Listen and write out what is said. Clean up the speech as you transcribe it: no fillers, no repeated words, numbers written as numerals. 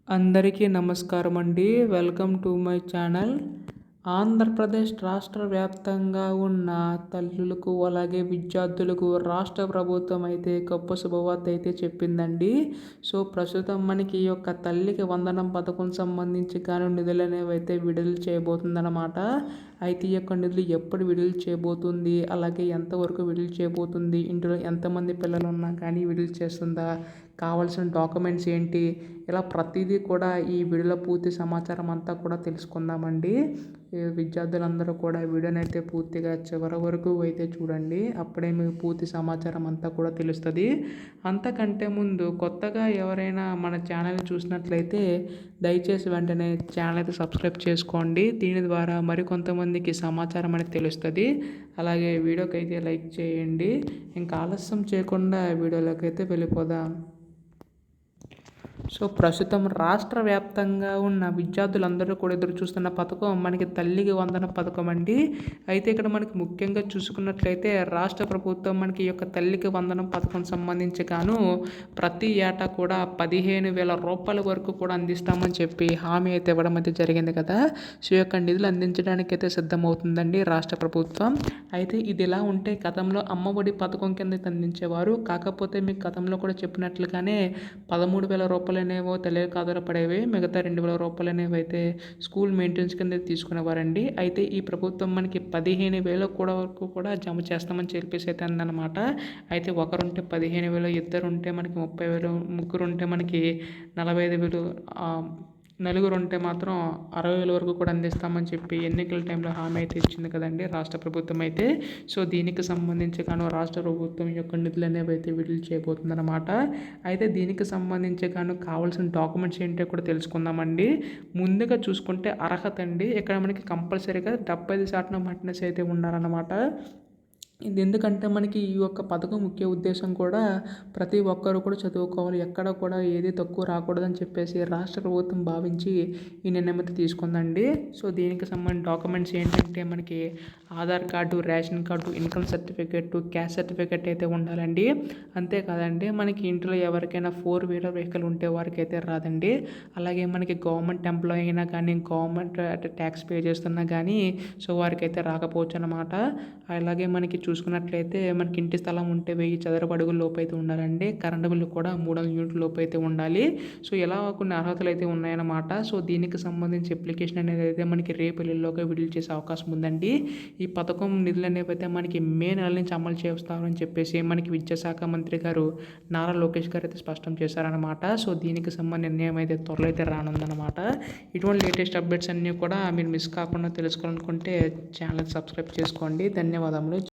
అందరికీ నమస్కారం అండి. Welcome to my channel. Andhra Pradesh రాష్ట్ర వ్యాప్తంగా ఉన్న తల్లులకు అలాగే విద్యార్థులకు రాష్ట్ర ప్రభుత్వం అయితే గొప్ప శుభవార్త అయితే చెప్పిందండి. సో ప్రస్తుతం మనకి ఈ యొక్క తల్లికి వందనం పథకం సంబంధించి కానీ నిధులు అనేవి అయితే విడుదల చేయబోతుందన్నమాట. అయితే ఈ యొక్క నిధులు ఎప్పుడు విడుదల చేయబోతుంది, అలాగే ఎంతవరకు విడుదల చేయబోతుంది, ఇంట్లో ఎంతమంది పిల్లలు ఉన్నా కానీ విడుదల చేస్తుందా, కావాల్సిన డాక్యుమెంట్స్ ఏంటి, ఇలా ప్రతిదీ కూడా ఈ వీడియోలో పూర్తి సమాచారం అంతా కూడా తెలుసుకుందామండి. విద్యార్థులందరూ కూడా వీడియోని అయితే పూర్తిగా చివరి వరకు అయితే చూడండి. అప్పుడే మీకు పూర్తి సమాచారం అంతా కూడా తెలుస్తుంది. అంతకంటే ముందు కొత్తగా ఎవరైనా మన ఛానల్ చూసినట్లయితే దయచేసి వెంటనే ఛానల్ అయితే సబ్స్క్రైబ్ చేసుకోండి. దీని ద్వారా మరికొంతమందికి సమాచారం అనేది తెలుస్తుంది. అలాగే వీడియోకి అయితే లైక్ చేయండి. ఇంకా ఆలస్యం చేయకుండా వీడియోలోకి అయితే వెళ్ళిపోదాం. సో ప్రస్తుతం రాష్ట్ర వ్యాప్తంగా ఉన్న విద్యార్థులందరూ కూడా ఎదురు చూస్తున్న పథకం మనకి తల్లికి వందన పథకం అండి. అయితే ఇక్కడ మనకి ముఖ్యంగా చూసుకున్నట్లయితే రాష్ట్ర ప్రభుత్వం మనకి ఈ యొక్క తల్లికి వందనం పథకం సంబంధించి గాను ప్రతి ఏటా కూడా 15,000 రూపాయల వరకు కూడా అందిస్తామని చెప్పి హామీ అయితే ఇవ్వడం అయితే జరిగింది కదా. సో ఈ యొక్క నిధులు అందించడానికి అయితే సిద్ధమవుతుందండి రాష్ట్ర ప్రభుత్వం. అయితే ఇది ఇలా ఉంటే గతంలో అమ్మఒడి పథకం కింద అందించేవారు. కాకపోతే మీకు గతంలో కూడా చెప్పినట్లుగానే 13,000 రూపాయలు అనేవో తల్లికి ఆధారపడేవి, మిగతా 2,000 రూపాయలు అనేవి అయితే స్కూల్ మెయింటెనెన్స్ కింద తీసుకునేవారండి. అయితే ఈ ప్రభుత్వం మనకి 15,000 వరకు కూడా జమ చేస్తామని చెప్పేసి అయితే అందనమాట. అయితే ఒకరుంటే 15,000, ఇద్దరు ఉంటే మనకి 30,000, ముగ్గురు ఉంటే మనకి 45,000, నలుగురు ఉంటే మాత్రం 60,000 వరకు కూడా అందిస్తామని చెప్పి ఎన్నికల టైంలో హామీ అయితే ఇచ్చింది కదండి రాష్ట్ర ప్రభుత్వం అయితే. సో దీనికి సంబంధించి గాను రాష్ట్ర ప్రభుత్వం యొక్క నిధులు అనేవి అయితే విడుదల చేయబోతుందన్నమాట. అయితే దీనికి సంబంధించి గాను కావాల్సిన డాక్యుమెంట్స్ ఏంటో కూడా తెలుసుకుందామండి. ముందుగా చూసుకుంటే అర్హత అండి. ఇక్కడ మనకి కంపల్సరీగా 75% అటెండెన్స్ అయితే ఉండాలన్నమాట. ఇది ఎందుకంటే మనకి ఈ యొక్క పథకం ముఖ్య ఉద్దేశం కూడా ప్రతి ఒక్కరు కూడా చదువుకోవాలి, ఎక్కడ కూడా ఏది తక్కువ రాకూడదని చెప్పేసి రాష్ట్ర ప్రభుత్వం భావించి ఈ నిర్ణయం అయితే తీసుకుందండి. సో దీనికి సంబంధించిన డాక్యుమెంట్స్ ఏంటంటే మనకి Aadhaar card, ration card, income certificate, caste certificate అయితే ఉండాలండి. అంతేకాదండి మనకి ఇంట్లో ఎవరికైనా 4-వీలర్ వెహికల్ ఉంటే వారికి అయితే రాదండి. అలాగే మనకి గవర్నమెంట్ ఎంప్లాయీ అయినా కానీ, గవర్నమెంట్ ట్యాక్స్ పే చేస్తున్నా కానీ సో వారికి అయితే రాకపోవచ్చు అన్నమాట. అలాగే మనకి చూసుకున్నట్లయితే మనకి ఇంటి స్థలం ఉంటే 1000 చదరపు అడుగుల లోపు అయితే ఉండాలండి. కరెంటు బిల్లు కూడా 300 యూనిట్ల లోపు అయితే ఉండాలి. సో ఇలా కొన్ని అర్హతలు అయితే ఉన్నాయన్నమాట. సో దీనికి సంబంధించి అప్లికేషన్ అనేది అయితే మనకి రేపు ఎల్లుండిలోగా విడుదల చేసే అవకాశం ఉందండి. ఈ పథకం నిధులు అనేవి అయితే మనకి మే నెల నుంచి అమలు చేస్తామని చెప్పేసి మనకి విద్యాశాఖ మంత్రి గారు నారా లోకేష్ గారు అయితే స్పష్టం చేశారనమాట. సో దీనికి సంబంధించిన నిర్ణయం అయితే త్వరలో అయితే రానుందనమాట. ఇటువంటి లేటెస్ట్ అప్డేట్స్ అన్నీ కూడా మీరు మిస్ కాకుండా తెలుసుకోవాలనుకుంటే ఛానల్ సబ్స్క్రైబ్ చేసుకోండి. ధన్యవాదములు.